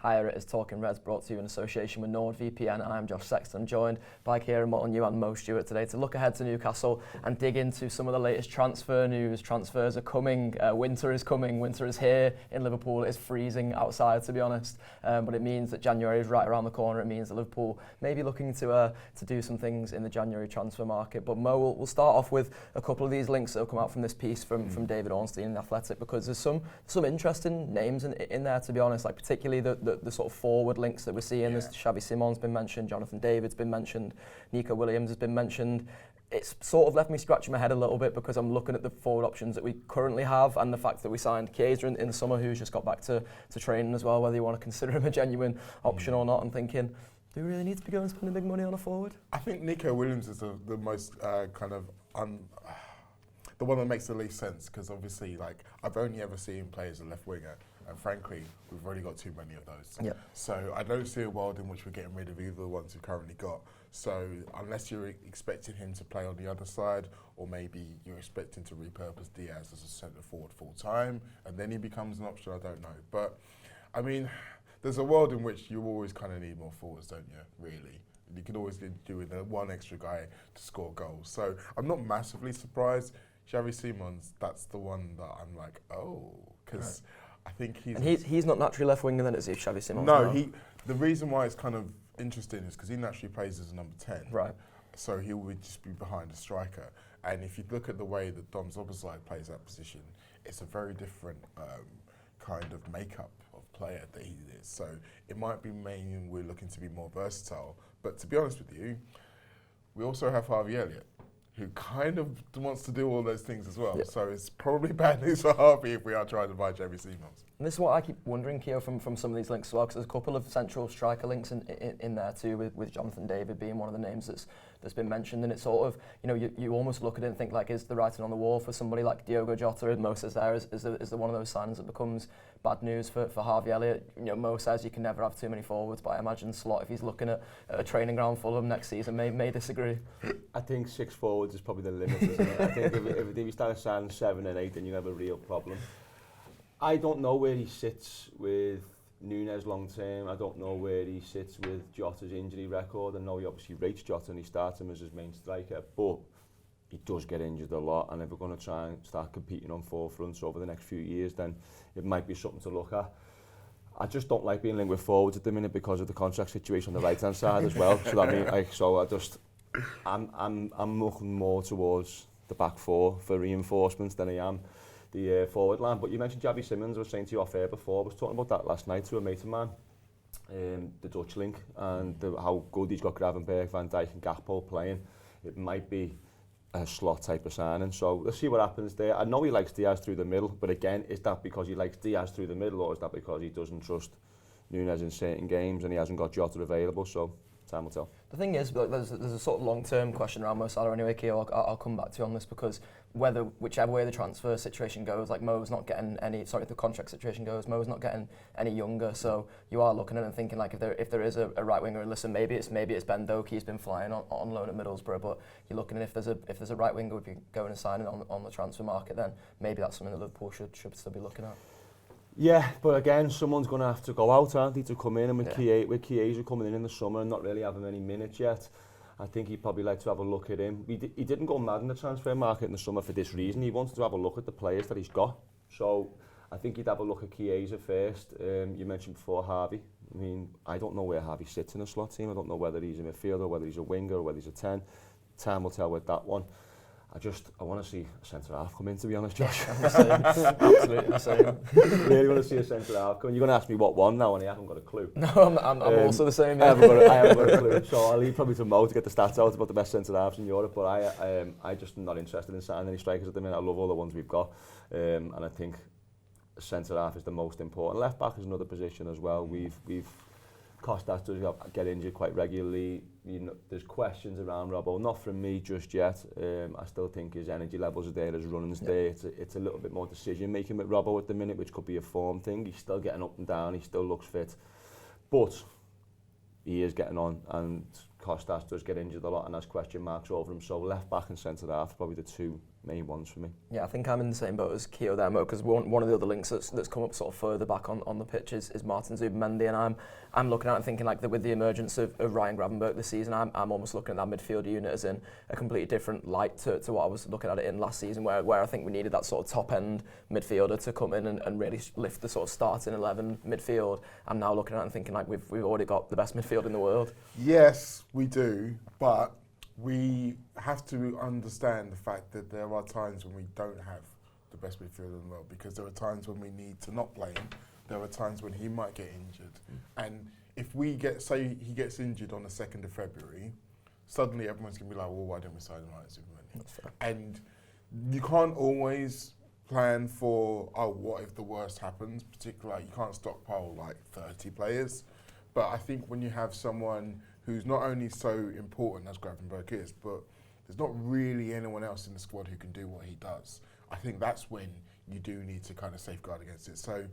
Higher It is Talking Reds, brought to you in association with NordVPN. I'm Josh Sexton, joined by Kieran, Molyneux and Mo Stewart today to look ahead to Newcastle and dig into some of the latest transfer news. Transfers are coming, winter is coming, winter is here in Liverpool. It is freezing outside, to be honest, but it means that January is right around the corner. It means that Liverpool may be looking to do some things in the January transfer market. But Mo, we'll start off with a couple of these links that have come out from this piece from David Ornstein in The Athletic, because there's some interesting names in there, to be honest, like particularly the sort of forward links that we're seeing. Yeah. There's Xavi Simon's been mentioned, Jonathan David's been mentioned, Nico Williams has been mentioned. It's sort of left me scratching my head a little bit because I'm looking at the forward options that we currently have and the fact that we signed Chiesa in the summer, who's just got back to training as well, whether you want to consider him a genuine option or not, and thinking, do we really need to be going spending big money on a forward? I think Nico Williams is the most the one that makes the least sense, because obviously, like, I've only ever seen him play as a left winger, and frankly, we've already got too many of those. Yep. So I don't see a world in which we're getting rid of either of the ones we've currently got. So unless you're expecting him to play on the other side, or maybe you're expecting to repurpose Diaz as a centre forward full time, and then he becomes an option, I don't know. But I mean, there's a world in which you always kind of need more forwards, don't you? Really. You can always do with one extra guy to score goals. So I'm not massively surprised. Xavi Simons, that's the one that I'm like, oh, because I think he's not naturally left winger then, is he, Xavi Simons? No, the reason why it's kind of interesting is because he naturally plays as a number 10. Right. So he would just be behind a striker. And if you look at the way that Dom Szoboszlai plays that position, it's a very different kind of makeup of player that he is. So it might be meaning we're looking to be more versatile. But to be honest with you, we also have Harvey Elliott, who kind of wants to do all those things as well. Yeah. So it's probably bad news for Harvey if we are trying to buy Xavi Simons. And this is what I keep wondering, Keo, from some of these links as well, because there's a couple of central striker links in there too, with Jonathan David being one of the names that's been mentioned. And it's sort of, you almost look at it and think, like, is the writing on the wall for somebody like Diogo Jota? And Mo says there, is there one of those signs that becomes bad news for Harvey Elliott? Mo says you can never have too many forwards, but I imagine Slot, if he's looking at a training ground full of them next season, may disagree. I think 6 forwards is probably the limit, isn't it? I think if you start signing 7 and 8, then you have a real problem. I don't know where he sits with Núñez long term. I don't know where he sits with Jota's injury record. I know he obviously rates Jota and he starts him as his main striker, but he does get injured a lot, and if we're going to try and start competing on forefronts over the next few years, then it might be something to look at. I just don't like being linked with forwards at the minute because of the contract situation on the right hand side as well. So I mean, I'm looking more towards the back four for reinforcements than I am the forward line. But you mentioned Xavi Simons. I was saying to you off air before, I was talking about that last night to a mate of mine, the Dutch link, and how good he's got Gravenberch, Van Dijk and Gakpo playing. It might be a Slot type of signing, so let's see what happens there. I know he likes Diaz through the middle, but again, is that because he likes Diaz through the middle, or is that because he doesn't trust Núñez in certain games and he hasn't got Jota available? So time will tell. The thing is, there's a sort of long-term question around Mo Salah anyway, Keo. I'll come back to you on this, because whichever way the transfer situation goes, like Mo's not getting the contract situation goes, Mo's not getting any younger, so you are looking at it and thinking, like, if there is a right winger, and listen, maybe it's Ben Doki, he's been flying on loan at Middlesbrough, but you're looking at if there's a right winger would be going and signing on the transfer market, then maybe that's something that Liverpool should still be looking at. Yeah, but again, someone's going to have to go out, aren't they, to come in, and with Chiesa coming in the summer and not really having any minutes yet, I think he'd probably like to have a look at him. He didn't go mad in the transfer market in the summer for this reason. He wanted to have a look at the players that he's got. So I think he'd have a look at Chiesa first. You mentioned before Harvey. I mean, I don't know where Harvey sits in a Slot team. I don't know whether he's a midfielder, whether he's a winger, or whether he's a 10. Time will tell with that one. I want to see a centre-half come in, to be honest, Josh. Absolutely the same. Really want to see a centre-half come in. You're going to ask me what one now, and I haven't got a clue. No, I'm also the same. Yeah. I haven't got a clue. So I'll leave probably to Mo to get the stats out about the best centre-halves in Europe, but I just am not interested in signing any strikers at the minute. I love all the ones we've got, and I think centre-half is the most important. Left-back is another position as well. We've Costas does get injured quite regularly. There's questions around Robbo, not from me just yet. I still think his energy levels are there, his running's there. It's a little bit more decision making with Robbo at the minute, which could be a form thing. He's still getting up and down, he still looks fit, but he is getting on, and Kostas does get injured a lot and has question marks over him. So left back and centre half are probably the two main ones for me. Yeah, I think I'm in the same boat as Keo there, because one of the other links that's come up sort of further back on the pitch is Martin Zubimendi, and I'm looking at it and thinking like that with the emergence of Ryan Gravenberch this season, I'm almost looking at that midfield unit as in a completely different light to what I was looking at it in last season, where I think we needed that sort of top end midfielder to come in and really lift the sort of starting 11 midfield. I'm now looking at it and thinking like we've already got the best midfield in the world. Yes, we do, but we have to understand the fact that there are times when we don't have the best midfielder in the world, because there are times when we need to not play him. There are times when he might get injured. And if we say he gets injured on the 2nd of February, suddenly everyone's going to be like, well, why don't we sign him like Zubimendi? And you can't always plan for, what if the worst happens? Particularly, you can't stockpile like 30 players. But I think when you have someone who's not only so important as Gravenberch is, but there's not really anyone else in the squad who can do what he does, I think that's when you do need to kind of safeguard against it. So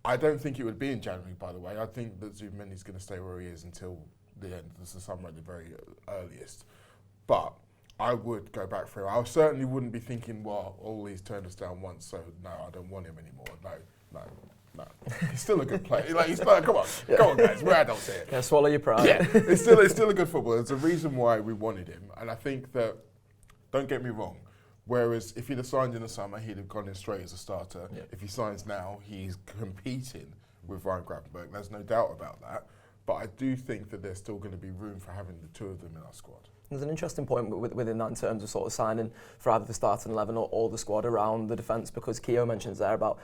I don't think it would be in January, by the way. I think that Zubimendi's going to stay where he is until the end of the summer at the very earliest. But I would go back for him. I certainly wouldn't be thinking, well, all he's turned us down once, so no, I don't want him anymore. No. He's still a good player. Like, come on, guys. We're adults here. Yeah, swallow your pride. Yeah, it's still a good footballer. There's a reason why we wanted him, and I think that, don't get me wrong, whereas if he'd have signed in the summer, he'd have gone in straight as a starter. Yeah. If he signs now, he's competing with Ryan Gravenberch. There's no doubt about that. But I do think that there's still going to be room for having the two of them in our squad. There's an interesting point within that in terms of sort of signing for either the starting 11 or the squad around the defence, because Keo mentions there about,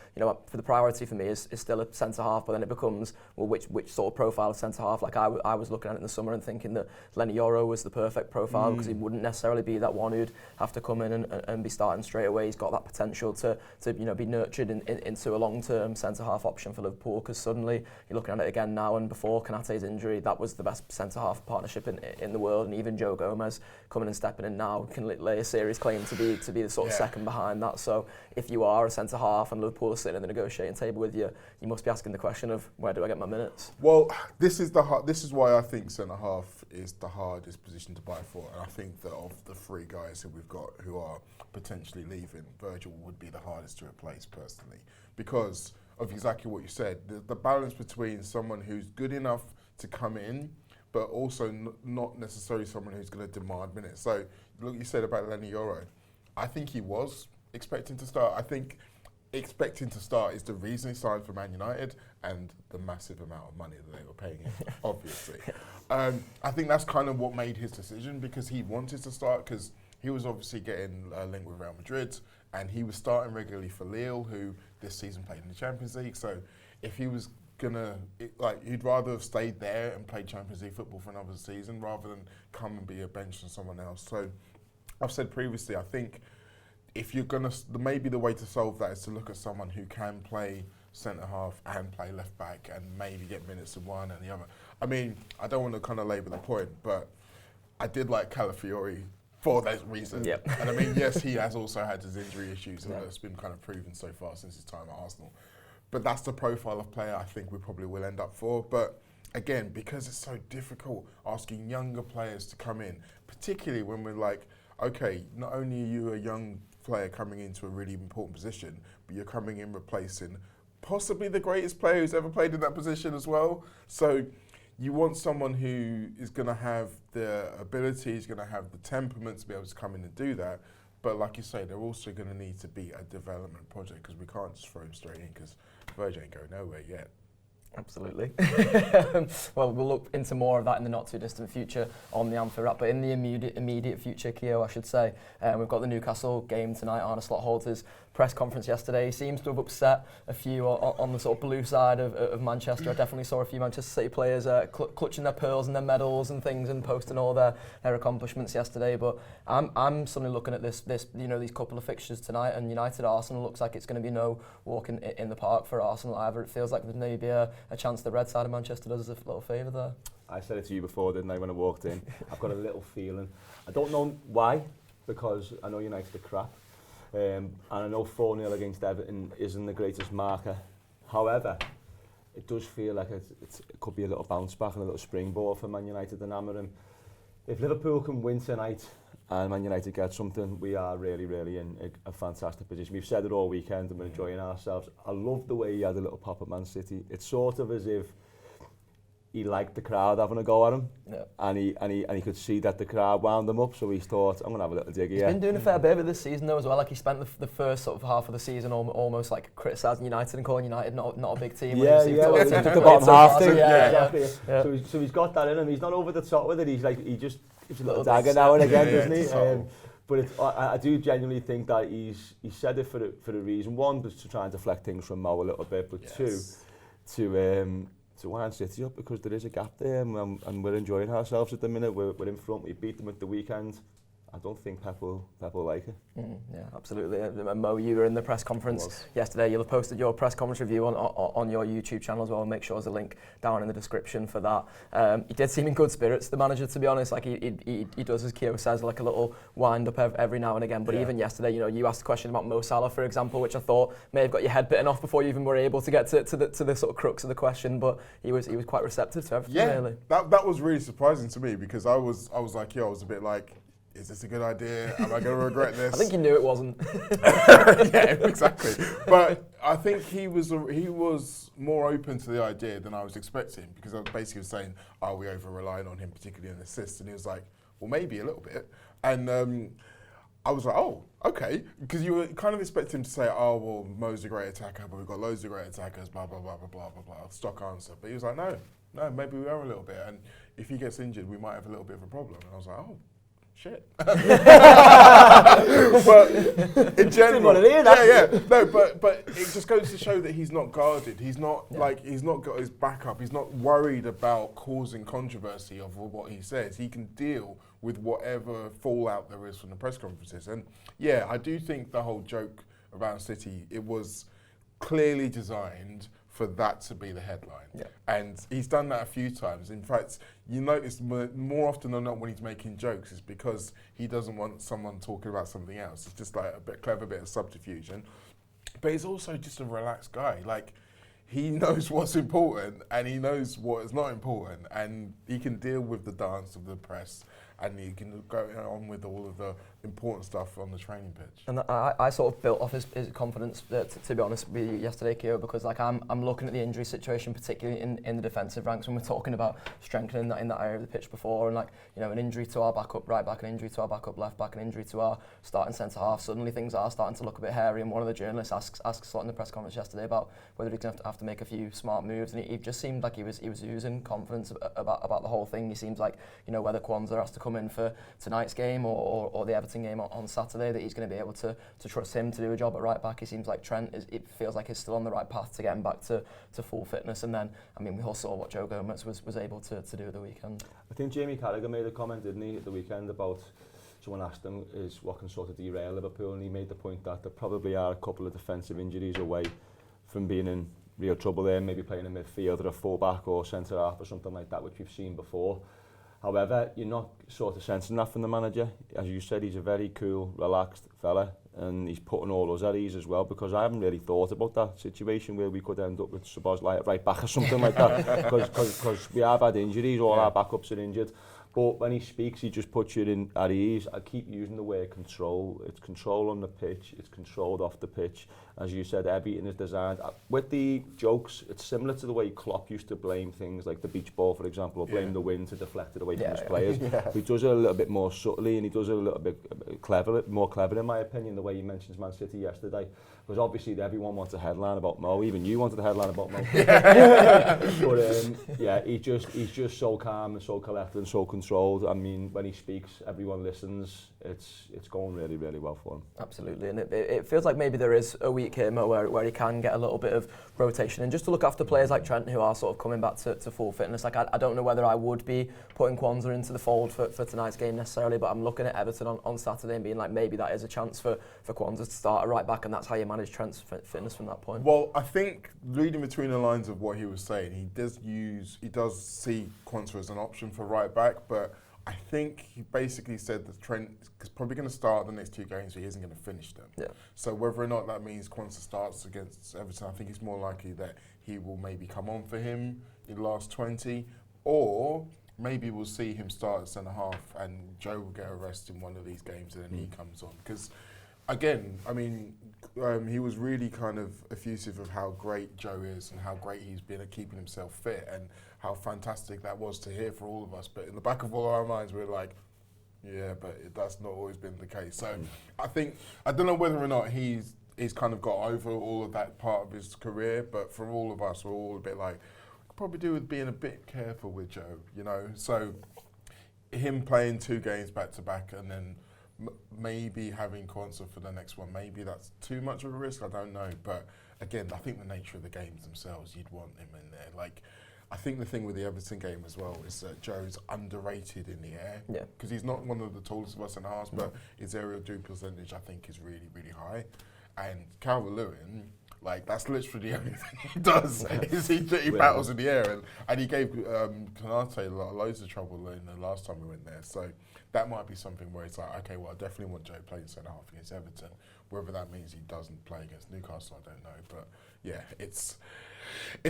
for the priority for me is still a centre-half, but then it becomes, well, which sort of profile of centre-half? Like I was looking at it in the summer and thinking that Lenny Yoro was the perfect profile, because he wouldn't necessarily be that one who'd have to come in and be starting straight away. He's got that potential to be nurtured into a long-term centre-half option for Liverpool, because suddenly you're looking at it again now, and before Konaté's injury, that was the best centre-half partnership in the world, and even Joe Gomez coming and stepping in now can lay a serious claim to be the sort of second behind that. So if you are a centre half and Liverpool are sitting at the negotiating table with you, you must be asking the question of, where do I get my minutes? Well, this is why I think centre half is the hardest position to buy for, and I think that of the three guys who we've got who are potentially leaving, Virgil would be the hardest to replace personally, because of exactly what you said, the balance between someone who's good enough to come in but also not necessarily someone who's going to demand minutes. So, look, you said about Lenny Yoro. I think he was expecting to start. I think expecting to start is the reason he signed for Man United and the massive amount of money that they were paying him, obviously. I think that's kind of what made his decision, because he wanted to start, because he was obviously getting linked with Real Madrid, and he was starting regularly for Lille, who this season played in the Champions League. So, if he was he'd rather have stayed there and played Champions League football for another season rather than come and be a bench on someone else. So I've said previously, I think if you're maybe the way to solve that is to look at someone who can play centre half and play left back and maybe get minutes in one and the other. I mean, I don't want to kind of labour the point, but I did like Calafiori for that reason. Yep. And I mean, yes, he has also had his injury issues, and that's been kind of proven so far since his time at Arsenal. But that's the profile of player I think we probably will end up for. But again, because it's so difficult asking younger players to come in, particularly when we're like, okay, not only are you a young player coming into a really important position, but you're coming in replacing possibly the greatest player who's ever played in that position as well. So you want someone who is going to have the ability, is going to have the temperament to be able to come in and do that. But like you say, they're also going to need to be a development project, because we can't just throw him straight in, because Virgil ain't going nowhere yet. Absolutely. Well, we'll look into more of that in the not too distant future on the Anfield Wrap, but in the immediate future, Keo, I should say, we've got the Newcastle game tonight. Arne Slot holds his press conference yesterday. He seems to have upset a few on the sort of blue side of Manchester. I definitely saw a few Manchester City players clutching their pearls and their medals and things and posting all their accomplishments yesterday. But I'm suddenly looking at this these couple of fixtures tonight, and United Arsenal looks like it's going to be no walk in the park for Arsenal either. It feels like there's maybe a chance the red side of Manchester does us a little favour there. I said it to you before, didn't I, when I walked in? I've got a little feeling. I don't know why, because I know United are crap. And I know 4-0 against Everton isn't the greatest marker. However, it does feel like it could be a little bounce back and a little springboard for Man United and Amorim. if Liverpool can win tonight and Man United get something, we are really, really in a fantastic position. We've said it all weekend and we're enjoying ourselves. I love the way he had a little pop at Man City. It's sort of as if he liked the crowd having a go at him, and he could see that the crowd wound him up, so he thought, I'm going to have a little dig here. He's been doing a fair bit of it this season though as well, like he spent the first sort of half of the season almost like criticising United and calling United not a big team. Yeah, he took the bottom half thing. Exactly. So he's got that in him. He's not over the top with it. He just gives a little dagger now and again, doesn't he? But I do genuinely think that he said it for a reason. One, was to try and deflect things from Mo a little bit, but two, to wind City up, because there is a gap there and we're enjoying ourselves at the minute. We're in front. We beat them at the weekend. I don't think Pep will like it. Yeah, absolutely. Mo, you were in the press conference yesterday. You'll have posted your press conference review on your YouTube channel as well. Make sure there's a link down in the description for that. He did seem in good spirits, the manager, to be honest. Like he does, as Kieran says, like a little wind up every now and again. But even yesterday, you asked a question about Mo Salah, for example, which I thought may have got your head bitten off before you even were able to get to the sort of crux of the question. But he was quite receptive to everything. Really. That was really surprising to me, because I was like, I was a bit like, is this a good idea? Am I going to regret this? I think he knew it wasn't. Yeah, exactly. But I think he was more open to the idea than I was expecting, because I was basically saying, are we over-relying on him, particularly in assists? And he was like, well, maybe a little bit. And I was like, oh, okay. Because you were kind of expecting him to say, oh, well, Mo's a great attacker, but we've got loads of great attackers, blah, blah, blah, blah, blah, blah, blah. Stock answer. But he was like, no, maybe we are a little bit. And if he gets injured, we might have a little bit of a problem. And I was like, oh. Shit. But in general, no, but it just goes to show that he's not guarded. He's not he's not got his back up. He's not worried about causing controversy over what he says. He can deal with whatever fallout there is from the press conferences. And yeah, I do think the whole joke around City, it was clearly designed for that to be the headline. And he's done that a few times. In fact, you notice more often than not when he's making jokes, it's because he doesn't want someone talking about something else. It's just like a clever bit of subterfuge. But he's also just a relaxed guy. Like, he knows what's important and he knows what is not important, and he can deal with the dance of the press, and he can go on with all of the important stuff on the training pitch. And I sort of built off his confidence, to be honest with you, yesterday, Kieran, because like I'm looking at the injury situation, particularly in the defensive ranks, when we're talking about strengthening that in that area of the pitch before, and like, an injury to our backup right back, an injury to our backup left back, an injury to our starting centre half. Suddenly things are starting to look a bit hairy, and one of the journalists asks Slot in the press conference yesterday about whether he's going to have to make a few smart moves, and he just seemed like he was oozing confidence about the whole thing. He seems like, whether Kwanzaa has to come in for tonight's game or the Everton game on Saturday, that he's going to be able to trust him to do a job at right back. He seems like Trent it feels like he's still on the right path to getting back to full fitness. And then, we all saw what Joe Gomez was able to do at the weekend. I think Jamie Carragher made a comment, didn't he, at the weekend about, someone asked him is what can sort of derail Liverpool, and he made the point that there probably are a couple of defensive injuries away from being in real trouble there, maybe playing in midfield or a full-back or centre-half or something like that, which we've seen before. However, you're not sort of sensing that from the manager. As you said, he's a very cool, relaxed fella, and he's putting all us at ease as well, because I haven't really thought about that situation where we could end up with Szoboszlai at right back or something like that, because we have had injuries, all our backups are injured. But when he speaks, he just puts you in at ease. I keep using the word control. It's control on the pitch. It's controlled off the pitch. As you said, everything is designed. With the jokes, it's similar to the way Klopp used to blame things like the beach ball, for example, or blame the wind to deflect it away from his players. He does it a little bit more subtly, and he does it a little bit more clever, in my opinion, the way he mentions Man City yesterday. Because obviously everyone wants a headline about Mo. Even you wanted a headline about Mo. But he's just so calm and so collected and so controlled. I mean, when he speaks, everyone listens. It's going really, really well for him. Absolutely, and it feels like maybe there is a week here, Mo, where he can get a little bit of rotation, and just to look after players like Trent, who are sort of coming back to full fitness. Like I don't know whether I would be putting Kwanzaa into the fold for tonight's game necessarily, but I'm looking at Everton on Saturday and being like, maybe that is a chance for Kwanzaa to start at right back, and that's how you manage Trent's fitness from that point. Well, I think reading between the lines of what he was saying, he does see Kwanzaa as an option for right back, but I think he basically said that Trent is probably going to start the next two games, but he isn't going to finish them. Yeah. So whether or not that means Kwanzaa starts against Everton, I think it's more likely that he will maybe come on for him in the last 20, or maybe we'll see him start at centre-half and Joe will get a rest in one of these games and then he comes on. Because, again, I mean, he was really kind of effusive of how great Joe is and how great he's been at keeping himself fit and how fantastic that was to hear for all of us. But in the back of all our minds, we're like, yeah, but that's not always been the case. So I don't know whether or not he's kind of got over all of that part of his career, but for all of us, we're all a bit like, could probably do with being a bit careful with Joe, you know? So him playing 2 games back to back and then maybe having Kwanzaa for the next one, maybe that's too much of a risk, I don't know. But again, I think the nature of the games themselves, you'd want him in there. Like, I think the thing with the Everton game as well is that Joe's underrated in the air. Yeah. Because he's not one of the tallest of us in the house, but his aerial duel percentage, I think, is really, really high. And Calvert-Lewin, like, that's literally the only thing he does, is he battles in the air. And he gave Konate loads of trouble in the last time we went there. So that might be something where it's like, okay, well, I definitely want Joe playing centre-half against Everton. Whether that means he doesn't play against Newcastle, I don't know. But, yeah, it's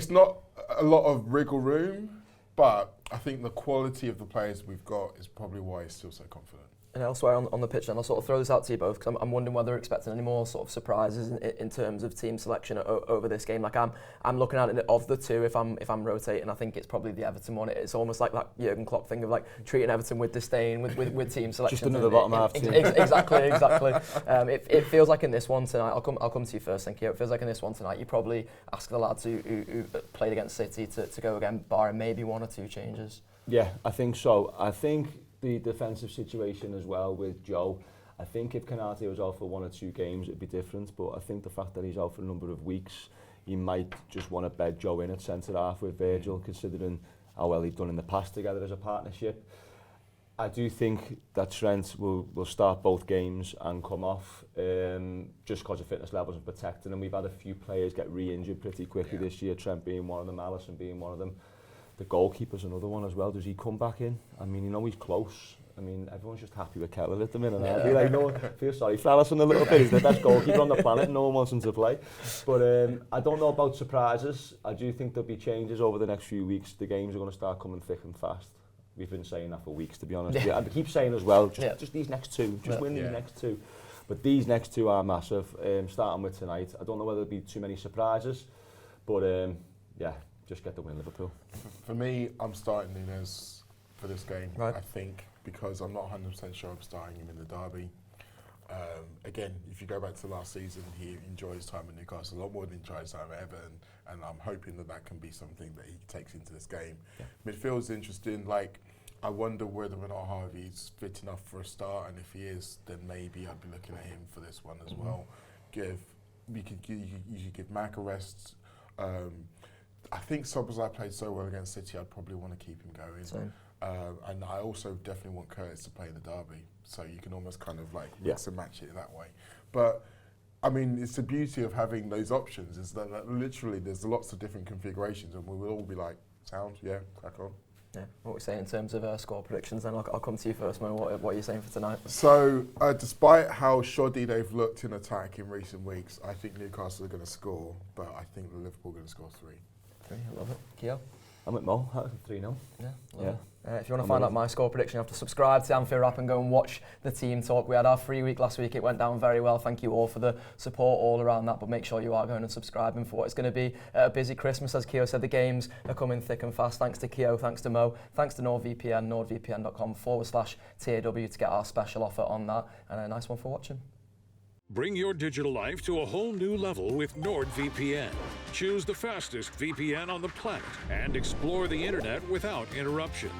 not a lot of wriggle room, but I think the quality of the players we've got is probably why he's still so confident. And elsewhere on the pitch, then I'll sort of throw this out to you both because I'm wondering whether you're expecting any more sort of surprises in terms of team selection over this game. Like I'm looking at it of the two. If I'm rotating, I think it's probably the Everton one. It's almost like that Jurgen Klopp thing of like treating Everton with disdain with team selection. Just another bottom half team. Exactly. It feels like in this one tonight. I'll come to you first, thank you. It feels like in this one tonight, you probably ask the lads who played against City to go again, barring maybe 1 or 2 changes. Yeah, I think so. I think the defensive situation as well with Joe, I think if Konate was out for 1 or 2 games it'd be different, but I think the fact that he's out for a number of weeks, he might just want to bed Joe in at centre-half with Virgil, considering how well he'd done in the past together as a partnership. I do think that Trent will start both games and come off just because of fitness levels and protecting him. We've had a few players get re-injured pretty quickly this year, Trent being one of them, Alisson being one of them. The goalkeeper's another one as well. Does he come back in? I mean, you know, he's close. I mean, everyone's just happy with Keller at the minute. I'd be like, no, I feel sorry for Alisson a little bit. He's the best goalkeeper on the planet. No one wants him to play. But I don't know about surprises. I do think there'll be changes over the next few weeks. The games are going to start coming thick and fast. We've been saying that for weeks, to be honest. I keep saying as well, just these next 2. Just win these next 2. But these next 2 are massive, starting with tonight. I don't know whether there'll be too many surprises. But, yeah. Just get the win, Liverpool. For me, I'm starting Nunez for this game, right. I think, because I'm not 100% sure I'm starting him in the derby. Again, if you go back to last season, he enjoys time at Newcastle a lot more than he enjoys time at Everton, and I'm hoping that can be something that he takes into this game. Yeah. Midfield's interesting. Like, I wonder whether or not Harvey's fit enough for a start, and if he is, then maybe I'd be looking at him for this one as well. You could give Mac a rest. I think Szoboszlai played so well against City, I'd probably want to keep him going. And I also definitely want Curtis to play in the derby, so you can almost kind of like mix and match it that way. But I mean, it's the beauty of having those options is that literally there's lots of different configurations, and we will all be like, sound, crack on. Yeah, what we say in terms of score predictions, then I'll come to you first, Mo. What are you saying for tonight? So, despite how shoddy they've looked in attack in recent weeks, I think Newcastle are going to score, but I think Liverpool are going to score 3. I love it. Kieran? I'm at Mo, 3-0. Yeah. If you want to find out my score prediction, you have to subscribe to the Anfield Wrap and go and watch the team talk. We had our free week last week. It went down very well. Thank you all for the support all around that. But make sure you are going and subscribing for what it's going to be a busy Christmas. As Keo said, the games are coming thick and fast. Thanks to Keo, thanks to Mo, thanks to NordVPN, nordvpn.com/TAW to get our special offer on that. And a nice one for watching. Bring your digital life to a whole new level with NordVPN. Choose the fastest VPN on the planet and explore the internet without interruption.